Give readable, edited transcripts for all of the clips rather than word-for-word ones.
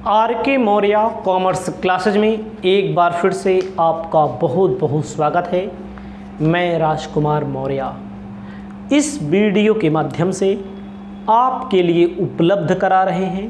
Are के Maurya commerce classes में एक बार फिर से आपका बहुत बहुत स्वागत है। मैं राजकुमार मौर्य इस वीडियो के माध्यम से आपके लिए उपलब्ध करा रहे हैं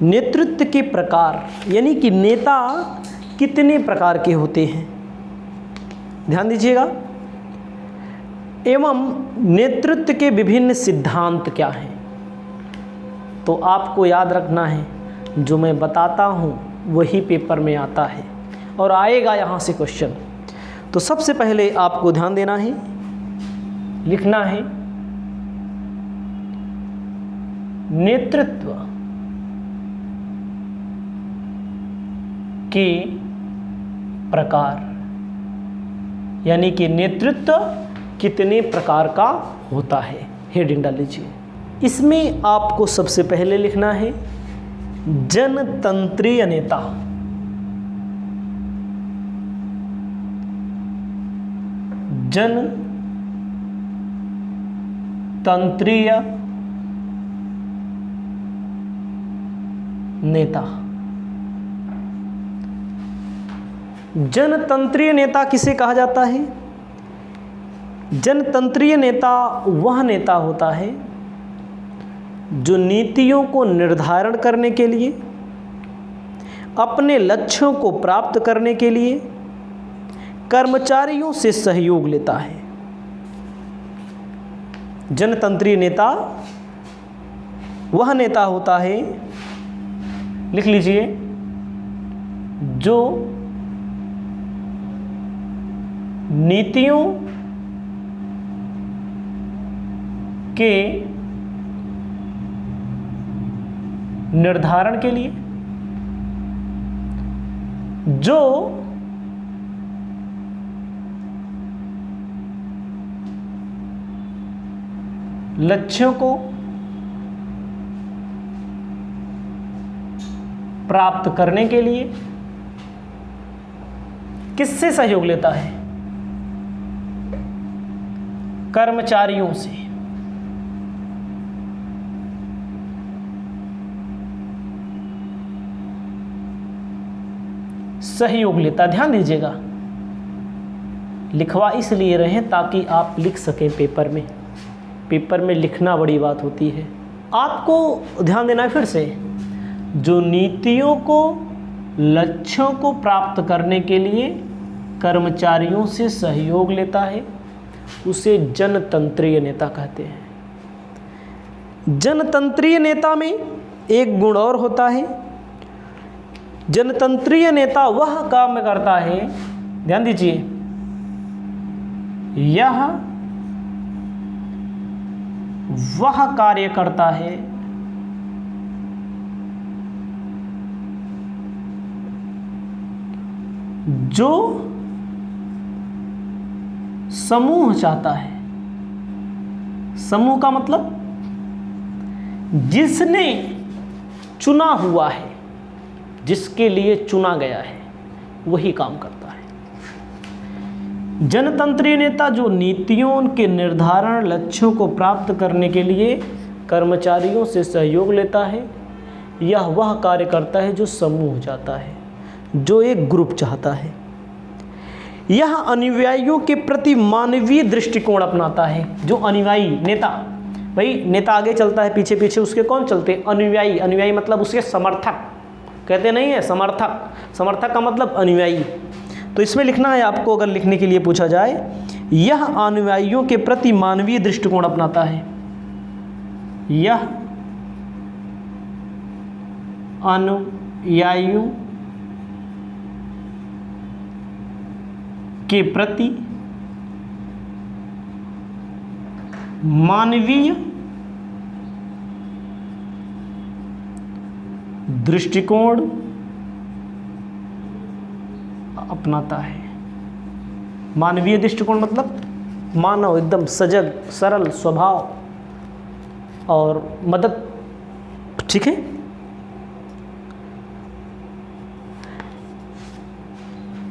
नेतृत्व के प्रकार, यानी कि नेता कितने प्रकार के होते हैं, ध्यान दीजिएगा, एवं नेतृत्व के विभिन्न सिद्धांत क्या हैं। तो आपको याद रखना है, जो मैं बताता हूँ वही पेपर में आता है और आएगा यहाँ से क्वेश्चन। तो सबसे पहले आपको ध्यान देना है, लिखना है नेतृत्व के प्रकार, यानी कि नेतृत्व कितने प्रकार का होता है। हेडिंग डाल लीजिए। इसमें आपको सबसे पहले लिखना है जनतंत्रीय नेता। जनतंत्रीय नेता। जनतंत्रीय नेता किसे कहा जाता है? जनतंत्रीय नेता वह नेता होता है जो नीतियों को निर्धारण करने के लिए, अपने लक्ष्यों को प्राप्त करने के लिए कर्मचारियों से सहयोग लेता है। जनतंत्रीय नेता वह नेता होता है, लिख लीजिए, जो नीतियों के निर्धारण के लिए, जो लक्ष्यों को प्राप्त करने के लिए किससे सहयोग लेता है? कर्मचारियों से। सहयोग लेता, ध्यान दीजिएगा, लिखवा इसलिए रहे ताकि आप लिख सकें पेपर में। पेपर में लिखना बड़ी बात होती है। आपको ध्यान देना है फिर से, जो नीतियों को, लक्ष्यों को प्राप्त करने के लिए कर्मचारियों से सहयोग लेता है, उसे जनतंत्रीय नेता कहते हैं। जनतंत्रीय नेता में एक गुण और होता है, जनतंत्रीय नेता वह काम करता है, ध्यान दीजिए, यह वह कार्य करता है जो समूह चाहता है। समूह का मतलब जिसने चुना हुआ है, जिसके लिए चुना गया है, वही काम करता है। जनतंत्रीय नेता जो नीतियों के निर्धारण, लक्ष्यों को प्राप्त करने के लिए कर्मचारियों से सहयोग लेता है, यह वह कार्य करता है जो समूह चाहता है, जो एक ग्रुप चाहता है। यह अनुयायियों के प्रति मानवीय दृष्टिकोण अपनाता है। जो अनुयायी नेता, भाई नेता आगे चलता है, पीछे पीछे उसके कौन चलते हैं? अनुयायी। अनुयायी मतलब उसके समर्थक, कहते नहीं है समर्थक। समर्थक का मतलब अनुयायी। तो इसमें लिखना है आपको, अगर लिखने के लिए पूछा जाए, यह अनुयायियों के प्रति मानवीय दृष्टिकोण अपनाता है। यह अनुयायियों के प्रति मानवीय दृष्टिकोण अपनाता है। मानवीय दृष्टिकोण मतलब मानव, एकदम सजग, सरल स्वभाव और मदद, ठीक है।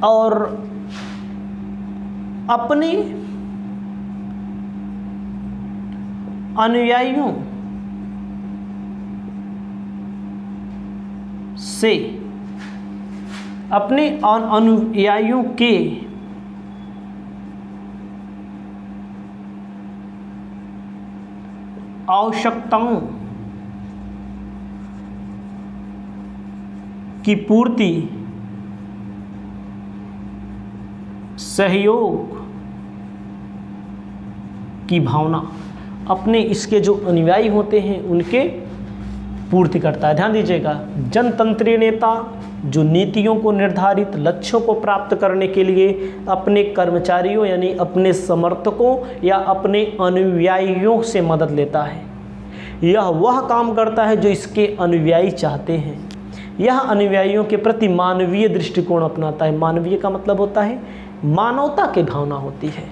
और अपने अनुयायियों से अपने अनुयायियों के आवश्यकताओं की पूर्ति, सहयोग की भावना अपने इसके जो अनुयायी होते हैं उनके पूर्ति करता है। ध्यान दीजिएगा, जनतंत्रीय नेता जो नीतियों को निर्धारित लक्ष्यों को प्राप्त करने के लिए अपने कर्मचारियों यानी अपने समर्थकों या अपने अनुयायियों से मदद लेता है। यह वह काम करता है जो इसके अनुयायी चाहते हैं। यह अनुयायियों के प्रति मानवीय दृष्टिकोण अपनाता है। मानवीय का मतलब होता है मानवता की भावना होती है।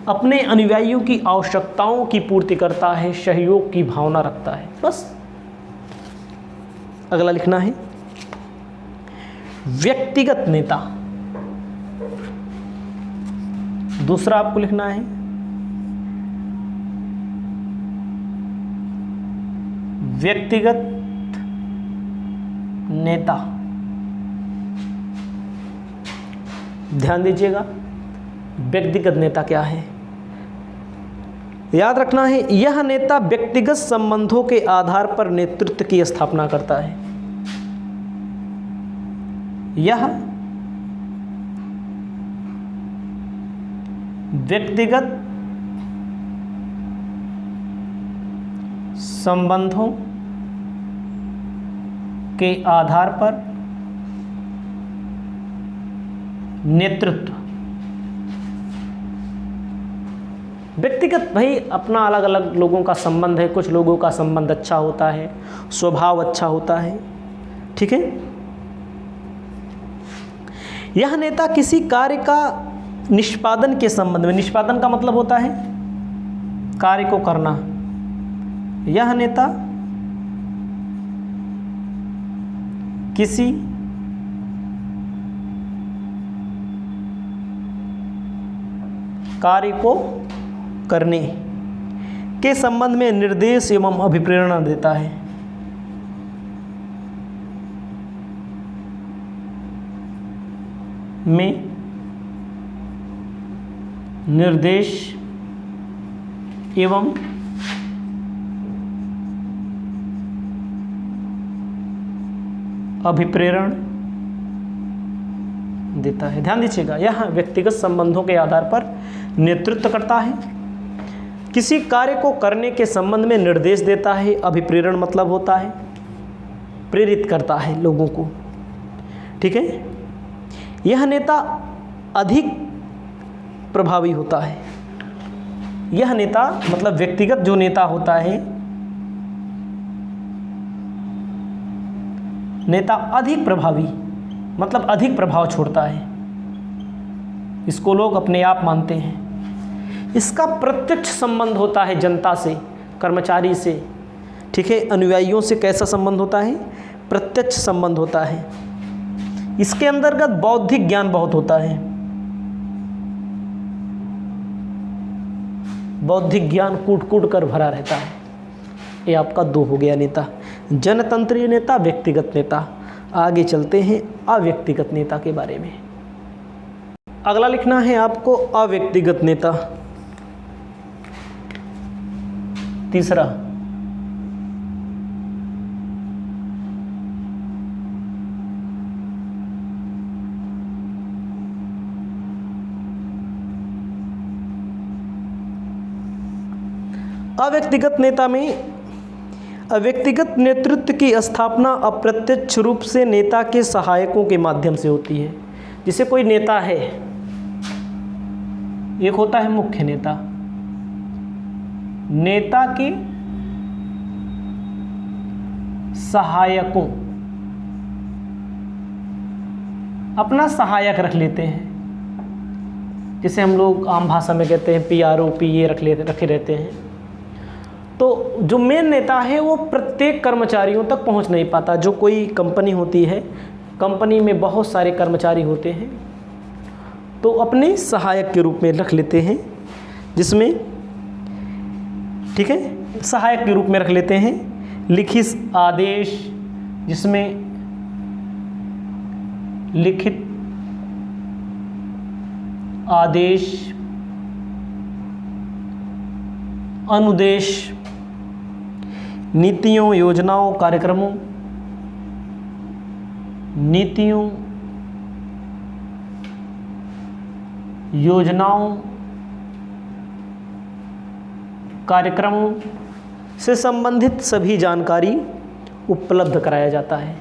अपने अनुयायियों की आवश्यकताओं की पूर्ति करता है, सहयोग की भावना रखता है। बस अगला लिखना है व्यक्तिगत नेता। दूसरा आपको लिखना है व्यक्तिगत नेता। ध्यान दीजिएगा, व्यक्तिगत नेता क्या है, याद रखना है, यह नेता व्यक्तिगत संबंधों के आधार पर नेतृत्व की स्थापना करता है। यह व्यक्तिगत संबंधों के आधार पर नेतृत्व। व्यक्तिगत भाई अपना अलग अलग लोगों का संबंध है, कुछ लोगों का संबंध अच्छा होता है, स्वभाव अच्छा होता है, ठीक है। यह नेता किसी कार्य का निष्पादन के संबंध में, निष्पादन का मतलब होता है कार्य को करना, यह नेता किसी कार्य को करने के संबंध में निर्देश एवं अभिप्रेरणा देता है। में निर्देश एवं अभिप्रेरण देता है। ध्यान दीजिएगा, यह व्यक्तिगत संबंधों के आधार पर नेतृत्व करता है, किसी कार्य को करने के संबंध में निर्देश देता है। अभिप्रेरण मतलब होता है प्रेरित करता है लोगों को, ठीक है। यह नेता अधिक प्रभावी होता है। यह नेता मतलब व्यक्तिगत जो नेता होता है, नेता अधिक प्रभावी मतलब अधिक प्रभाव छोड़ता है, इसको लोग अपने आप मानते हैं। इसका प्रत्यक्ष संबंध होता है जनता से, कर्मचारी से, ठीक है। अनुयायियों से कैसा संबंध होता है, प्रत्यक्ष संबंध होता है। इसके अंतर्गत बौद्धिक ज्ञान बहुत होता है, बौद्धिक ज्ञान कूट कूट कर भरा रहता है। ये आपका 2 हो गया नेता, जनतंत्रीय नेता, व्यक्तिगत नेता। आगे चलते हैं अव्यक्तिगत नेता के बारे में। अगला लिखना है आपको अव्यक्तिगत नेता। तीसरा अव्यक्तिगत नेता में अव्यक्तिगत नेतृत्व की स्थापना अप्रत्यक्ष रूप से नेता के सहायकों के माध्यम से होती है। जैसे कोई नेता है, एक होता है मुख्य नेता, नेता के सहायकों, अपना सहायक रख लेते हैं। जैसे हम लोग आम भाषा में कहते हैं PRO, PA रखे रहते हैं। तो जो मेन नेता है वो प्रत्येक कर्मचारियों तक पहुंच नहीं पाता। जो कोई कंपनी होती है, कंपनी में बहुत सारे कर्मचारी होते हैं, तो अपने सहायक के रूप में रख लेते हैं, जिसमें, ठीक है, सहायक के रूप में रख लेते हैं। लिखित आदेश, जिसमें लिखित आदेश, अनुदेश, नीतियों, योजनाओं, कार्यक्रमों, नीतियों, योजनाओं, कार्यक्रमों से संबंधित सभी जानकारी उपलब्ध कराया जाता है।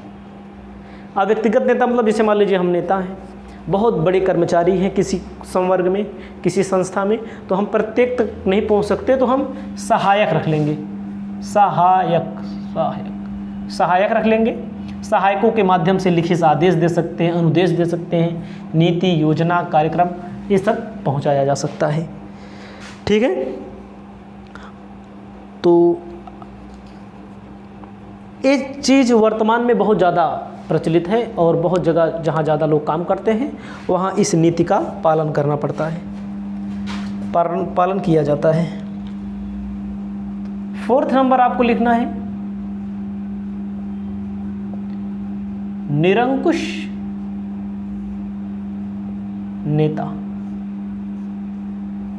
अब व्यक्तिगत नेता मतलब जैसे मान लीजिए हम नेता हैं, बहुत बड़े कर्मचारी हैं किसी संवर्ग में, किसी संस्था में, तो हम प्रत्येक तक नहीं पहुंच सकते, तो हम सहायक रख लेंगे। सहायक रख लेंगे। सहायकों के माध्यम से लिखित आदेश दे सकते हैं, अनुदेश दे सकते हैं, नीति, योजना, कार्यक्रम ये सब पहुंचाया जा सकता है। ठीक है, तो एक चीज़ वर्तमान में बहुत ज़्यादा प्रचलित है और बहुत जगह जहाँ ज़्यादा लोग काम करते हैं वहाँ इस नीति का पालन करना पड़ता है, पालन किया जाता है। 4th नंबर आपको लिखना है निरंकुश नेता।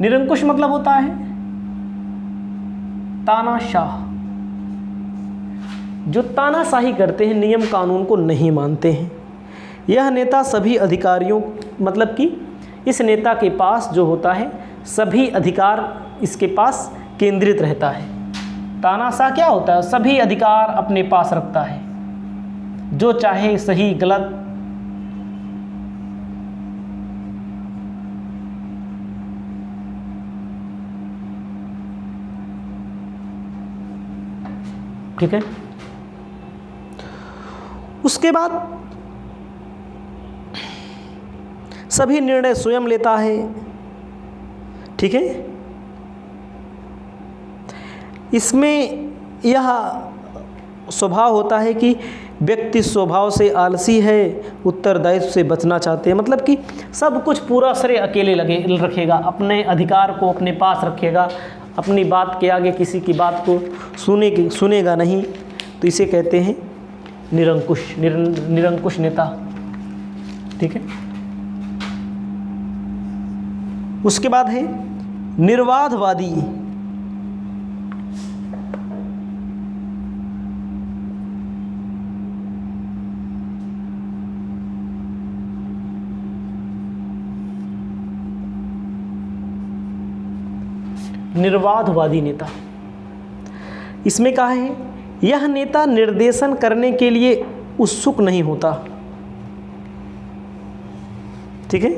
निरंकुश मतलब होता है तानाशाह, जो तानाशाही करते हैं, नियम कानून को नहीं मानते हैं। यह नेता सभी अधिकारियों, मतलब कि इस नेता के पास जो होता है सभी अधिकार इसके पास केंद्रित रहता है। तानाशाह क्या होता है? सभी अधिकार अपने पास रखता है, जो चाहे सही गलत ठीक है। उसके बाद सभी निर्णय स्वयं लेता है। ठीक है, इसमें यह स्वभाव होता है कि व्यक्ति स्वभाव से आलसी है, उत्तरदायित्व से बचना चाहते हैं, मतलब कि सब कुछ पूरा श्रेय अकेले रखेगा, अपने अधिकार को अपने पास रखेगा, अपनी बात के आगे किसी की बात को सुनेगा नहीं, तो इसे कहते हैं निरंकुश नेता। ठीक है, उसके बाद है निर्वाधवादी। निर्वाधवादी नेता, इसमें कहा है यह नेता निर्देशन करने के लिए उत्सुक नहीं होता। ठीक है,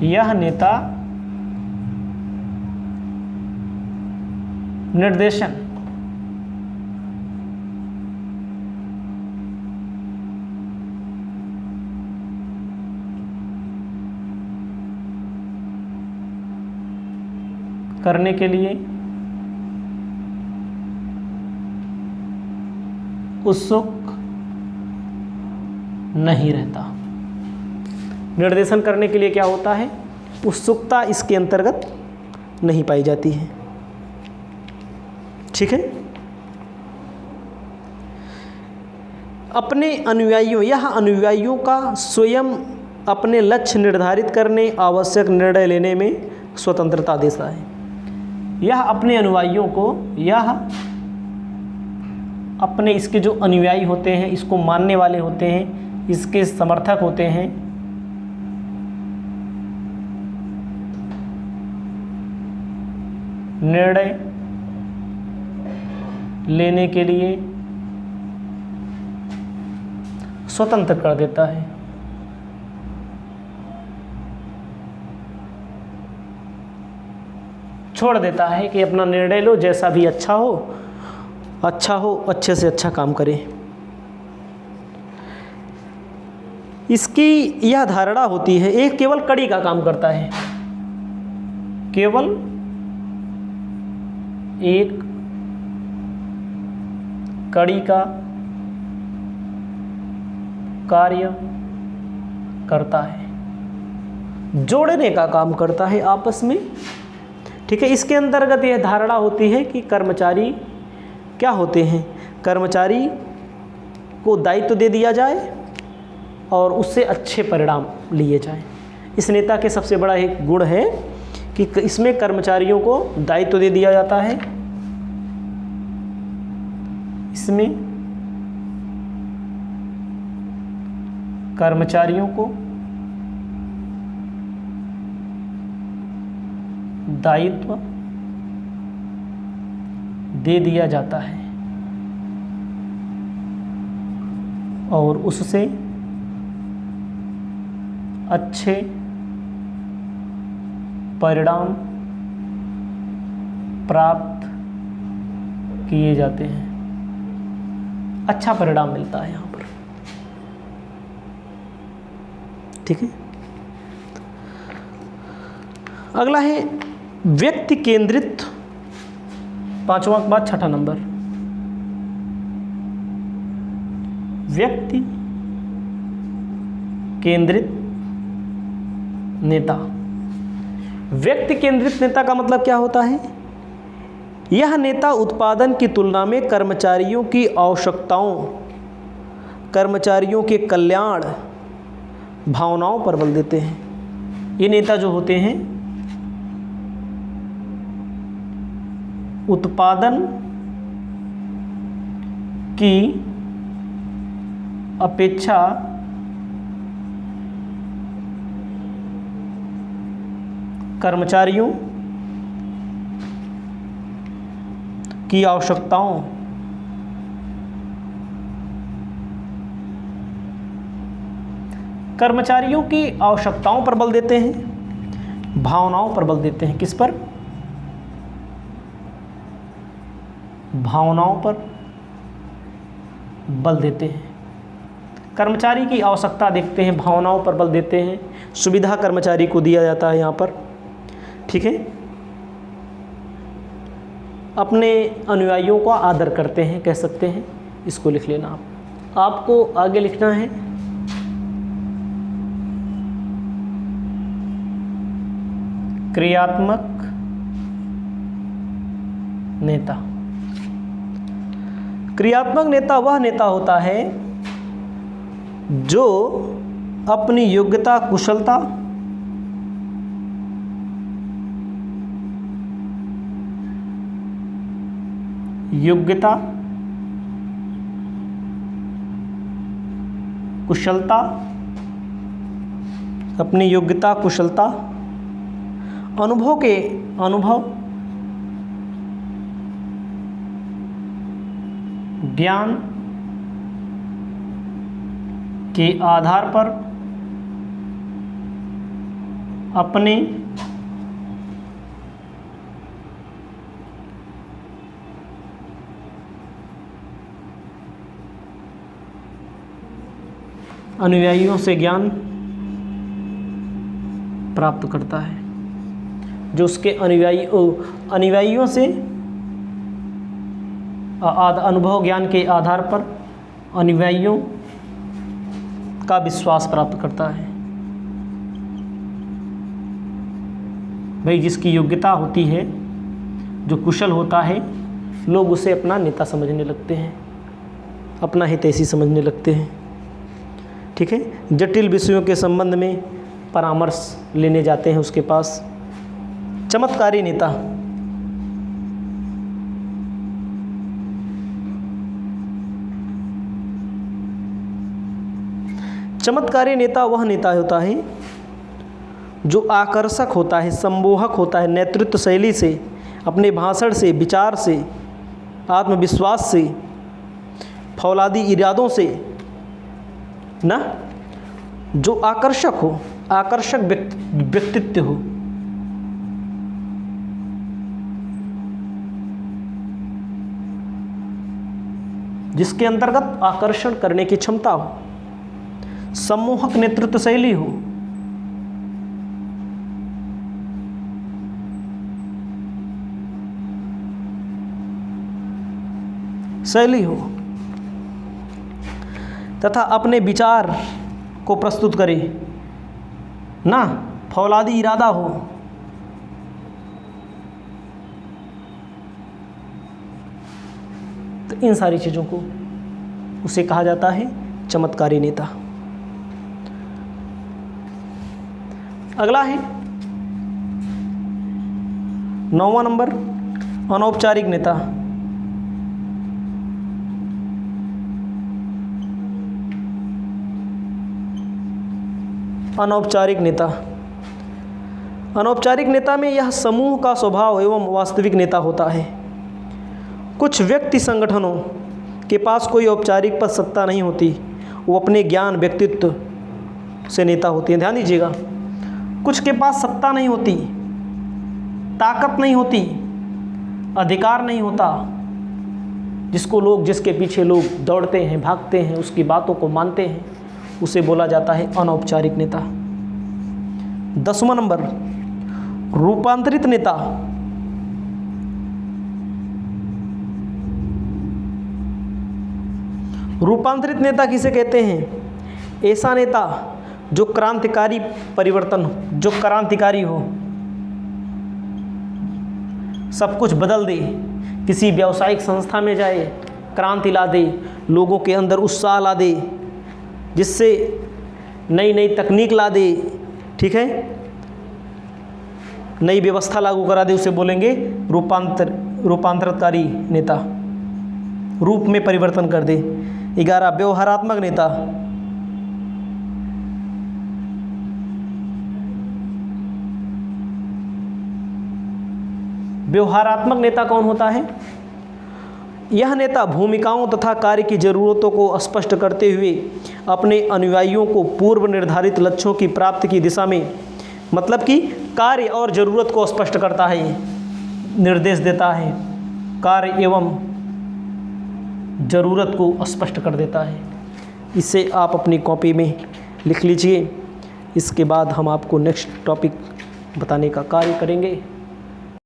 यह नेता निर्देशन करने के लिए उत्सुक नहीं रहता। निर्देशन करने के लिए क्या होता है? उत्सुकता इसके अंतर्गत नहीं पाई जाती है। ठीक है, अपने अनुयायियों, यह अनुयायियों का स्वयं अपने लक्ष्य निर्धारित करने, आवश्यक निर्णय लेने में स्वतंत्रता देता है। यह अपने अनुयायियों को, यह अपने इसके जो अनुयायी होते हैं, इसको मानने वाले होते हैं, इसके समर्थक होते हैं, निर्णय लेने के लिए स्वतंत्र कर देता है। छोड़ देता है कि अपना निर्णय लो, जैसा भी अच्छा हो, अच्छे से अच्छा काम करे। इसकी यह धारणा होती है, एक केवल कड़ी का काम करता है, केवल एक कड़ी का कार्य करता है, जोड़ने का काम करता है आपस में, ठीक है। इसके अंतर्गत यह धारणा होती है कि कर्मचारी क्या होते हैं, कर्मचारी को दायित्व दे दिया जाए और उससे अच्छे परिणाम लिए जाएं। इस नेता के सबसे बड़ा एक गुण है कि इसमें कर्मचारियों को दायित्व दे दिया जाता है, इसमें कर्मचारियों को दायित्व दे दिया जाता है और उससे अच्छे परिणाम प्राप्त किए जाते हैं, अच्छा परिणाम मिलता है यहाँ पर। ठीक है। अगला है व्यक्ति केंद्रित, पांचवा के बाद छठा नंबर, व्यक्ति केंद्रित नेता। व्यक्ति केंद्रित नेता का मतलब क्या होता है? यह नेता उत्पादन की तुलना में कर्मचारियों की आवश्यकताओं, कर्मचारियों के कल्याण भावनाओं पर बल देते हैं। ये नेता जो होते हैं उत्पादन की अपेक्षा कर्मचारियों की आवश्यकताओं कर्मचारियों की आवश्यकताओं पर बल देते हैं, भावनाओं पर बल देते हैं। किस पर? भावनाओं पर बल देते हैं। कर्मचारी की आवश्यकता देखते हैं, भावनाओं पर बल देते हैं, सुविधा कर्मचारी को दिया जाता है यहाँ पर। ठीक है। अपने अनुयायियों का आदर करते हैं, कह सकते हैं। इसको लिख लेना आप। आपको आगे लिखना है क्रियात्मक नेता। क्रियात्मक नेता वह नेता होता है जो अपनी योग्यता, कुशलता, अपनी योग्यता, कुशलता, अनुभव, ज्ञान के आधार पर अपने अनुयायियों से ज्ञान प्राप्त करता है, जो उसके अनुयायियों से अनुभव ज्ञान के आधार पर अनुयायियों का विश्वास प्राप्त करता है। भाई जिसकी योग्यता होती है, जो कुशल होता है, लोग उसे अपना नेता समझने लगते हैं, अपना हितैषी समझने लगते हैं। ठीक है। जटिल विषयों के संबंध में परामर्श लेने जाते हैं उसके पास। चमत्कारी नेता, चमत्कारी नेता वह नेता होता है जो आकर्षक होता है, सम्मोहक होता है, नेतृत्व शैली से, अपने भाषण से, विचार से, आत्मविश्वास से, फौलादी इरादों से ना, जो आकर्षक हो, आकर्षक व्यक्तित्व हो। जिसके अंतर्गत आकर्षण करने की क्षमता हो, सम्मोहक नेतृत्व शैली हो, तथा अपने विचार को प्रस्तुत करे ना, फौलादी इरादा हो, इन सारी चीज़ों को उसे कहा जाता है चमत्कारी नेता। अगला है 9वां नंबर, अनौपचारिक नेता। अनौपचारिक नेता, अनौपचारिक नेता में यह समूह का स्वभाव एवं वास्तविक नेता होता है। कुछ व्यक्ति संगठनों के पास कोई औपचारिक पद सत्ता नहीं होती, वो अपने ज्ञान व्यक्तित्व से नेता होते हैं। ध्यान दीजिएगा, कुछ के पास सत्ता नहीं होती, ताकत नहीं होती, अधिकार नहीं होता, जिसके पीछे लोग दौड़ते हैं, भागते हैं, उसकी बातों को मानते हैं, उसे बोला जाता है अनौपचारिक नेता। 10वां नंबर, रूपांतरित नेता। रूपांतरित नेता किसे कहते हैं? ऐसा नेता जो क्रांतिकारी परिवर्तन, जो क्रांतिकारी हो, सब कुछ बदल दे, किसी व्यावसायिक संस्था में जाए, क्रांति ला दे, लोगों के अंदर उत्साह ला दे, जिससे नई नई तकनीक ला दे, ठीक है, नई व्यवस्था लागू करा दे, उसे बोलेंगे रूपांतरकारी नेता, रूप में परिवर्तन कर दे। 11, व्यवहारात्मक नेता। व्यवहारात्मक नेता कौन होता है? यह नेता भूमिकाओं तथा कार्य की ज़रूरतों को स्पष्ट करते हुए अपने अनुयायियों को पूर्व निर्धारित लक्ष्यों की प्राप्ति की दिशा में, मतलब कि कार्य और ज़रूरत को स्पष्ट करता है, निर्देश देता है, कार्य एवं ज़रूरत को स्पष्ट कर देता है। इसे आप अपनी कॉपी में लिख लीजिए। इसके बाद हम आपको नेक्स्ट टॉपिक बताने का कार्य करेंगे।